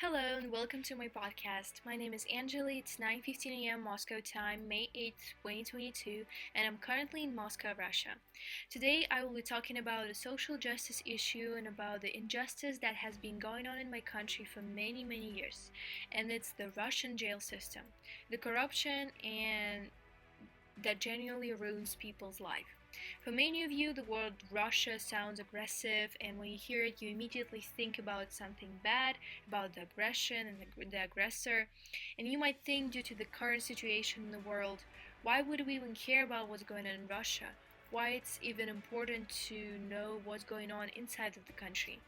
Hello and welcome to my podcast. My name is Angeli. It's 9:15 a.m. Moscow time, May 8th, 2022, and I'm currently in Moscow, Russia. Today I will be talking about a social justice issue and about the injustice that has been going on in my country for many, many years. And it's the Russian jail system, the corruption and that genuinely ruins people's life. For many of you, the word Russia sounds aggressive, and when you hear it, you immediately think about something bad, about the aggression and the aggressor. And you might think, due to the current situation in the world, why would we even care about what's going on in Russia? Why it's even important to know what's going on inside of the country.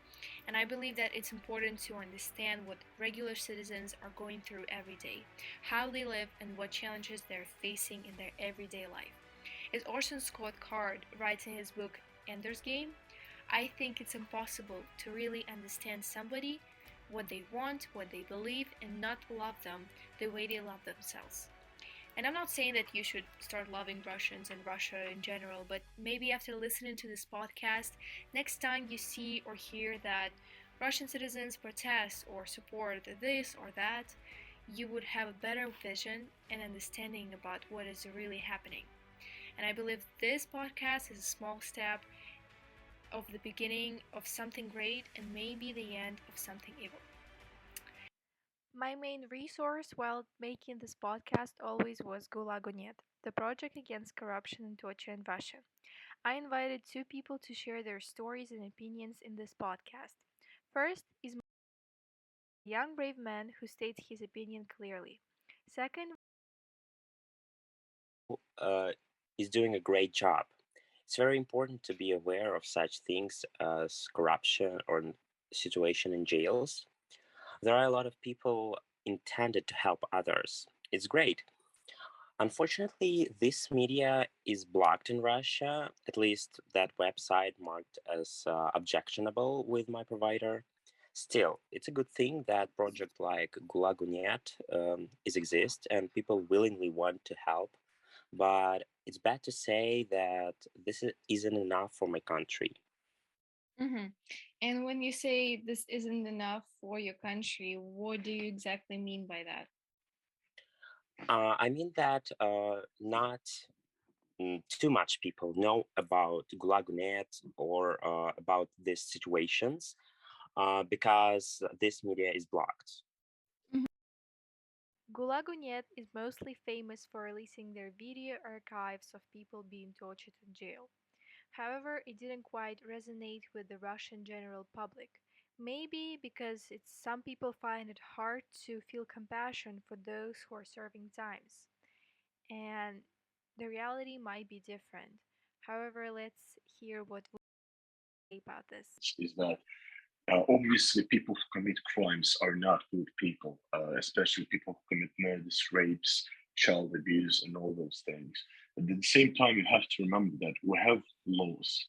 And I believe that it's important to understand what regular citizens are going through every day, how they live, and what challenges they're facing in their everyday life. As Orson Scott Card writes in his book Ender's Game, I think it's impossible to really understand somebody, what they want, what they believe, and not love them the way they love themselves. And I'm not saying that you should start loving Russians and Russia in general, but maybe after listening to this podcast, next time you see or hear that Russian citizens protest or support this or that, you would have a better vision and understanding about what is really happening. And I believe this podcast is a small step of the beginning of something great and maybe the end of something evil. My main resource while making this podcast always was Gulagonet, the project against corruption in torture in Russia. I invited two people to share their stories and opinions in this podcast. First is a young brave man who states his opinion clearly. Second, uh, is doing a great job. It's very important to be aware of such things as corruption or situation in jails. There are a lot of people intended to help others. It's great. Unfortunately, this media is blocked in Russia, at least that website marked as objectionable with my provider. Still, it's a good thing that project like Gulagunet is exist and people willingly want to help, but it's bad to say that isn't enough for my country. mm-hmm. And when you say this isn't enough for your country, what do you exactly mean by that? I mean that not too much people know about Gulagunet or about these situations because this media is blocked. Gulagunet is mostly famous for releasing their video archives of people being tortured in jail. However, it didn't quite resonate with the Russian general public. Maybe because some people find it hard to feel compassion for those who are serving times. And the reality might be different. However, let's hear what we say about this. Is that obviously people who commit crimes are not good people, especially people who commit murders, rapes, child abuse, and all those things. But at the same time, you have to remember that we have laws,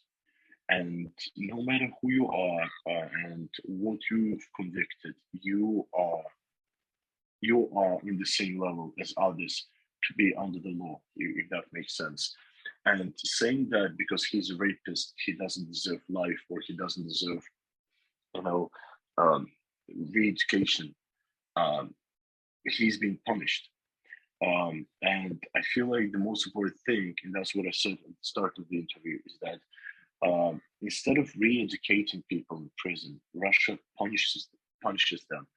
and no matter who you are and what you've convicted, you are in the same level as others to be under the law, if that makes sense. And saying that because he's a rapist, he doesn't deserve life or he doesn't deserve, you know, um, re-education, um, he's being punished. And I feel like the most important thing, and that's what I said at the start of the interview, is that instead of re-educating people in prison, Russia punishes them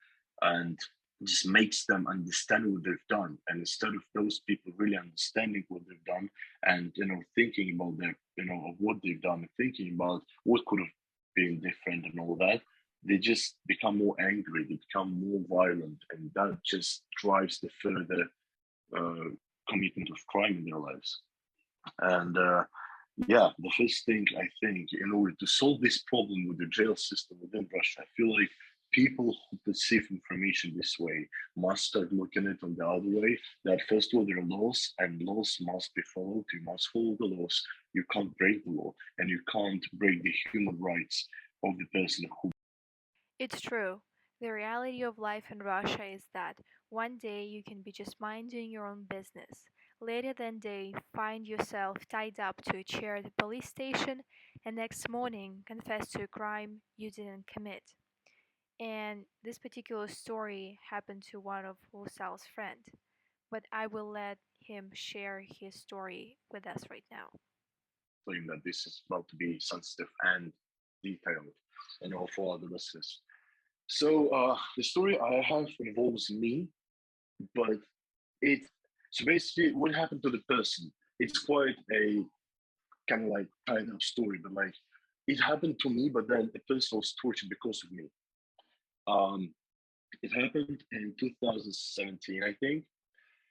and just makes them understand what they've done. And instead of those people really understanding what they've done and thinking about of what they've done and thinking about what could have been different and all that, they just become more angry, they become more violent, and that just drives the further uh, commitment of crime in their lives. And yeah, the first thing I think, in order to solve this problem with the jail system within Russia, I feel like people who perceive information this way must start looking at it on the other way. That first of all, there are laws, and laws must be followed. You must follow the laws. You can't break the law, and you can't break the human rights of the person who. It's true. The reality of life in Russia is that one day you can be just minding your own business. Later that day, find yourself tied up to a chair at the police station, and next morning confess to a crime you didn't commit. And this particular story happened to one of Wusal's friend, but I will let him share his story with us right now. Claim that this is about to be sensitive and detailed, for the listeners. So the story I have involves me, but it so basically what happened to the person. It's quite a kind of like tied up story, but like it happened to me, but then a person was tortured because of me. Um, it happened in 2017, I think,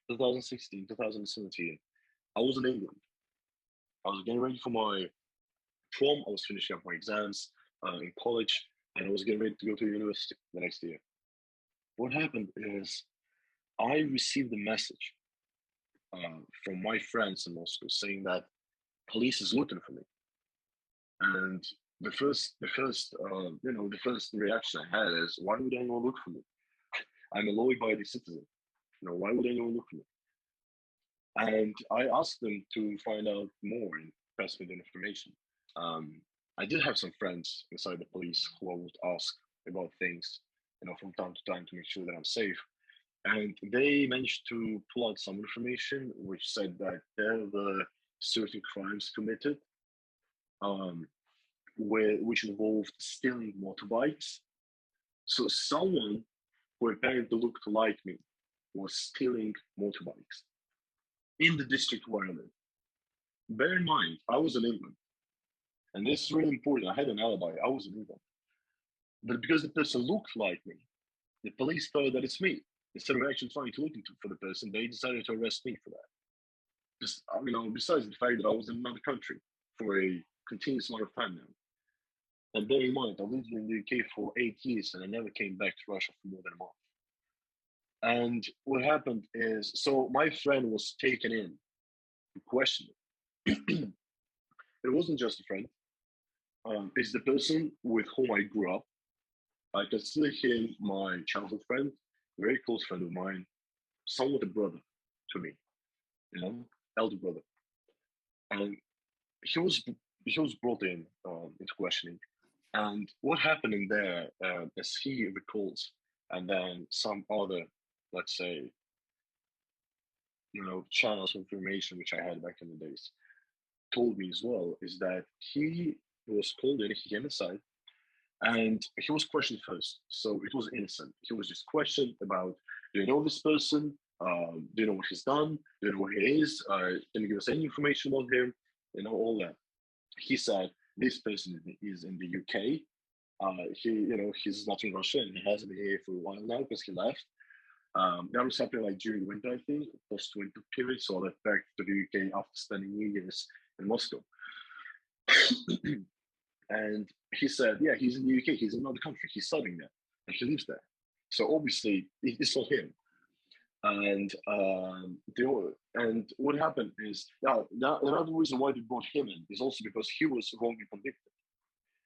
2016, 2017. I was in England. I was getting ready for my prom. I was finishing up my exams in college, and I was getting ready to go to university the next year. What happened is I received a message from my friends in Moscow saying that police is looking for me. And the first reaction I had is, why would anyone look for me? I'm a law-abiding citizen. Why would anyone look for me? And I asked them to find out more and pass me the information. Um, I did have some friends inside the police who I would ask about things, from time to time to make sure that I'm safe. And they managed to pull out some information which said that there were certain crimes committed, um, which involved stealing motorbikes. So someone who apparently looked like me was stealing motorbikes in the district where I live. Bear in mind, I was in England, and this is really important. I had an alibi. I was in England, but because the person looked like me, the police thought that it's me. Instead of actually trying to look for the person, they decided to arrest me for that. Just, besides the fact that I was in another country for a continuous amount of time now. And bear in mind, I lived in the UK for 8 years and I never came back to Russia for more than a month. And what happened is, so my friend was taken in to question it. It wasn't just a friend. It's the person with whom I grew up. I consider him my childhood friend, a very close friend of mine, somewhat a brother to me, elder brother. And he was he was brought in into questioning. And what happened in there, as he recalls, and then some other, let's say, channels of information which I had back in the days, told me as well, is that he was called in, he came inside, and he was questioned first. So it was innocent. He was just questioned about, do you know this person? Do you know what he's done? Do you know where he is? Can you give us any information about him? All that. He said this person is in the UK. He's not in Russia and he hasn't been here for a while now because he left. That was happening like during the winter, I think, post-winter period. So I left back to the UK after spending New Year's in Moscow. And he said, yeah, he's in the UK, he's in another country, he's studying there, and he lives there. So obviously, it's not him. And and what happened is another reason why they brought him in is also because he was wrongly convicted.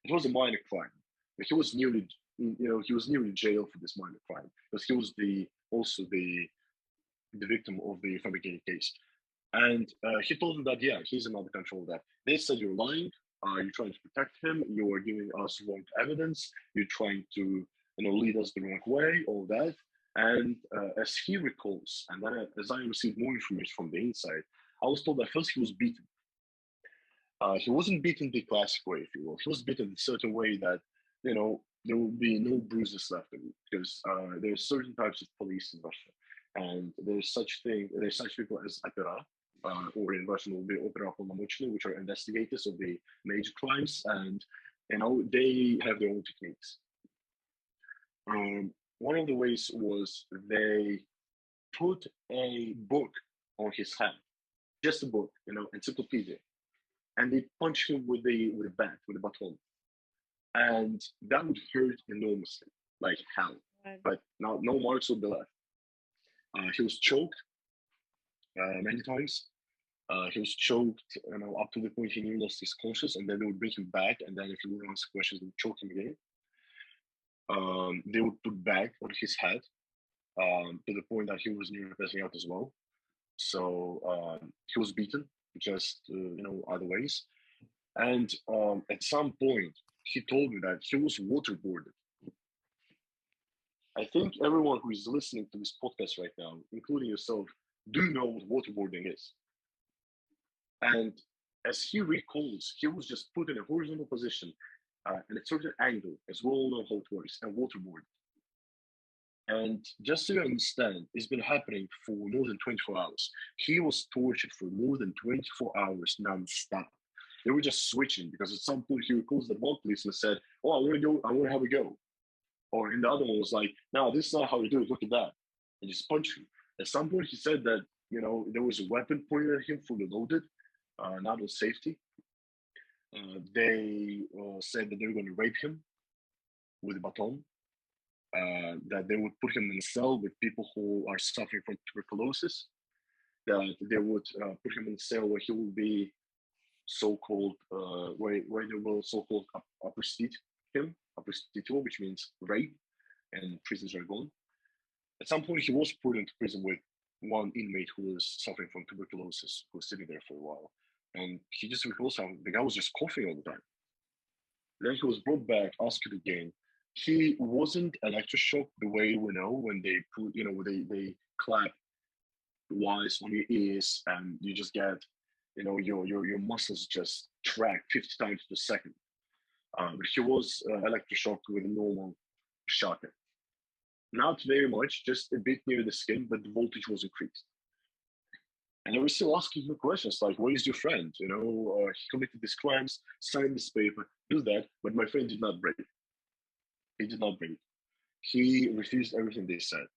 It was a minor crime, but he was nearly jailed for this minor crime because he was also the victim of the fabricated case. And he told them that, yeah, he's in another country, all that. They said, you're lying. You're trying to protect him. You are giving us wrong evidence. You're trying to, lead us the wrong way, all that. And as he recalls, and then as I received more information from the inside, I was told that first he was beaten. He wasn't beaten the classic way, if you will. He was beaten in a certain way that, there will be no bruises left of him because there's certain types of police in Russia. And there's such people as opera, or in Russian will be opera полномочные, which are investigators of the major crimes, and they have their own techniques. One of the ways was they put a book on his head, just a book, encyclopedia, and they punch him with a bat, with a baton, and that would hurt enormously, like hell. Right. But now no marks would be left. He was choked many times. He was choked, up to the point he nearly lost his conscience, and then they would bring him back, and then if he wouldn't answer questions, they would choke him again. They would put bag on his head, to the point that he was nearly passing out as well. So he was beaten, just other ways. And at some point, he told me that he was waterboarded. I think everyone who is listening to this podcast right now, including yourself, do know what waterboarding is. And as he recalls, he was just put in a horizontal position at a certain angle, as we all know how it works, and waterboard. And just so you understand, it's been happening for more than 24 hours. He was tortured for more than 24 hours non-stop. They were just switching because at some point he recalls that one policeman said, "Oh, I want to go, I want to have a go." Or in the other one was like, "No, this is not how you do it. Look at that," and just punch him. At some point, he said that there was a weapon pointed at him, fully loaded, not with safety. They said that they were going to rape him with a baton. That they would put him in a cell with people who are suffering from tuberculosis. That they would put him in a cell where he will be so-called where they will so-called apostille him, apostille, which means rape and prison jargon. At some point, he was put into prison with one inmate who was suffering from tuberculosis, who was sitting there for a while. And he just recalls how the guy was just coughing all the time. Then he was brought back, asked again. He wasn't electroshocked the way we know when they put, they clap wires on your ears and you just get, your muscles just track 50 times per second. But he was electroshocked with a normal shocker. Not very much, just a bit near the skin, but the voltage was increased. And they were still asking him questions like, "Where is your friend? He committed these crimes, signed this paper, do that, but my friend did not break. He did not break. He refused everything they said."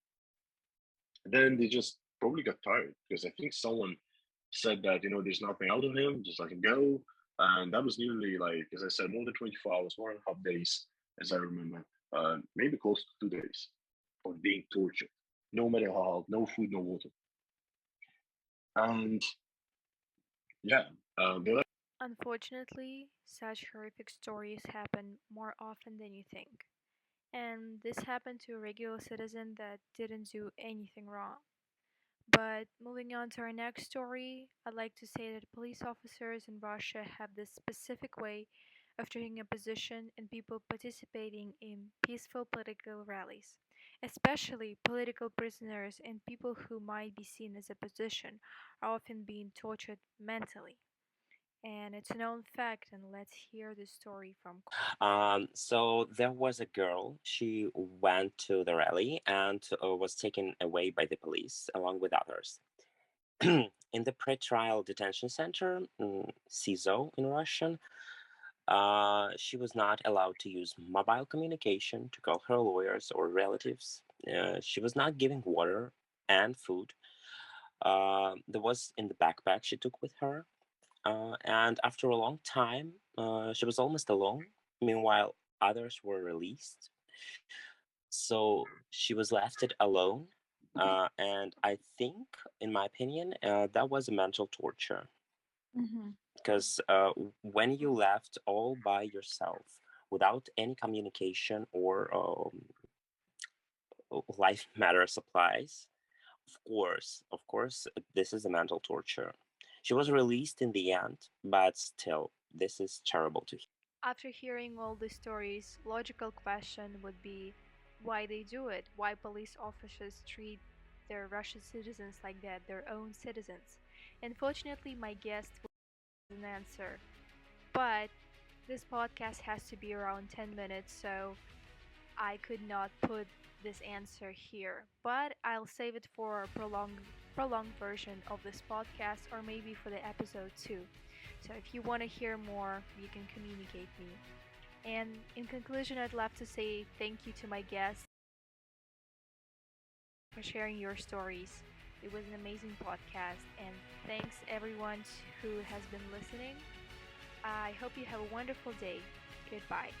Then they just probably got tired because I think someone said that, there's nothing out of him, just let him go. And that was nearly, like, as I said, more than 24 hours, 1.5 days, as I remember, maybe close to 2 days of being tortured. No mental health, no food, no water. And yeah, they like. Unfortunately, such horrific stories happen more often than you think. And this happened to a regular citizen that didn't do anything wrong. But moving on to our next story, I'd like to say that police officers in Russia have this specific way of taking a position and people participating in peaceful political rallies. Especially political prisoners and people who might be seen as opposition are often being tortured mentally. And it's a known fact, and let's hear the story from. So there was a girl. She went to the rally and was taken away by the police along with others. In the pre-trial detention center, SIZO in Russian, she was not allowed to use mobile communication to call her lawyers or relatives. She was not given water and food. There was in the backpack she took with her. And after a long time, she was almost alone. Meanwhile, others were released. So she was left alone. And I think, in my opinion, that was a mental torture. Because when you left all by yourself without any communication or life matter supplies, of course, this is a mental torture. She was released in the end, but still, this is terrible to hear. After hearing all these stories, logical question would be why they do it, why police officers treat their Russian citizens like that, their own citizens. Unfortunately, my guest was an answer, but this podcast has to be around 10 minutes, so I could not put this answer here. But I'll save it for a prolonged version of this podcast or maybe for the episode 2. So if you want to hear more, you can communicate me. And in conclusion, I'd love to say thank you to my guests for sharing your stories. It was an amazing podcast, and thanks everyone who has been listening. I hope you have a wonderful day. Goodbye.